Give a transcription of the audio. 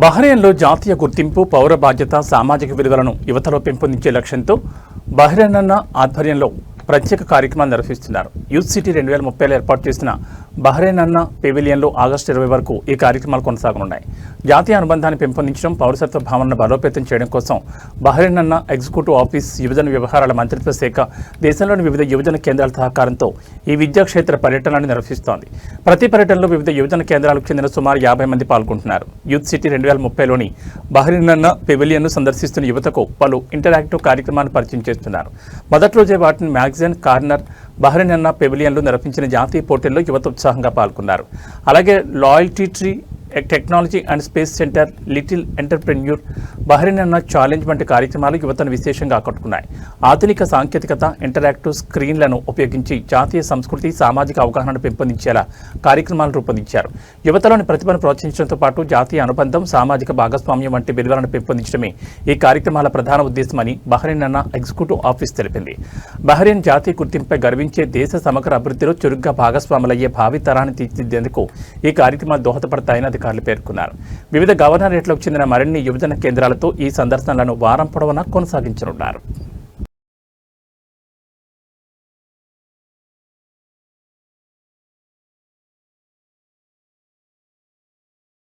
బహ్రెయిన్లో జాతీయ గుర్తింపు, పౌర బాధ్యత, సామాజిక విలువలను యువతలో పెంపొందించే లక్ష్యంతో బహ్రెయిన్ అన్న ఆధ్వర్యంలో ప్రత్యేక కార్యక్రమాలు నిర్వహిస్తున్నారు. యూత్ సిటీ 2030లో ఏర్పాటు చేసిన బహ్రెయిన్ అన్న పెవిలియన్లో ఆగస్టు 20 వరకు ఈ కార్యక్రమాలు కొనసాగనున్నాయి. జాతీయ అనుబంధాన్ని పెంపొందించడం, పౌరసత్వ భావనను బలోపేతం చేయడం కోసం బహ్రెయిన్ అన్న ఎగ్జిక్యూటివ్ ఆఫీస్, యువజన వ్యవహారాల మంత్రిత్వ శాఖ, దేశంలోని వివిధ యువజన కేంద్రాల సహకారంతో ఈ విద్యాక్షేత్ర పర్యటనను నిర్వహిస్తోంది. ప్రతి పర్యటనలో వివిధ యువజన కేంద్రాలకు చెందిన సుమారు 50 మంది పాల్గొంటున్నారు. యూత్ సిటీ 2030లోని బహ్రెయిన్ అన్న పెవిలియన్ను సందర్శిస్తున్న యువతకు పలు ఇంటరాక్టివ్ కార్యక్రమాన్ని పరిచయం చేస్తున్నారు. మొదటి రోజే వాటిని మ్యాగజైన్ కార్నర్, బహ్రెయిన్ అన్న పెవిలియన్లో నిర్వహించిన జాతీయ పోటీల్లో యువత ఉత్సాహంగా పాల్గొన్నారు. అలాగే loyalty tree, technology and space centre, little entrepreneur, Bahrain అన్న ఛాలెంజ్ వంటి కార్యక్రమాలు యువతను విశేషంగా ఆకట్టుకున్నాయి. ఆధునిక సాంకేతికత, ఇంటరాక్టివ్ స్క్రీన్లను ఉపయోగించి జాతీయ సంస్కృతి, సామాజిక అవగాహనను పెంపొందించేలా కార్యక్రమాలు రూపొందించారు. యువతలోని ప్రతిభను ప్రోత్సహించడంతో పాటు జాతీయ అనుబంధం, సామాజిక భాగస్వామ్యం వంటి విలువలను పెంపొందించడమే ఈ కార్యక్రమాల ప్రధాన ఉద్దేశమని బహ్రెయిన్ అన్న ఎగ్జిక్యూటివ్ ఆఫీస్ తెలిపింది. బహ్రెయిన్ జాతీయ గుర్తింపుపై గర్వించే దేశ సమగ్ర అభివృద్ధిలో చురుగ్గా భాగస్వాములయ్యే భావితరాన్ని తీర్చిదిద్దేందుకు ఈ కార్యక్రమాలు దోహదపడతాయని అధికారులు పేర్కొన్నారు. వివిధ గవర్నరేట్లకు చెందిన మరిన్ని యువజన కేంద్రాలతో ఈ సందర్శనలను వారం పొడవునా కొనసాగించనున్నారు.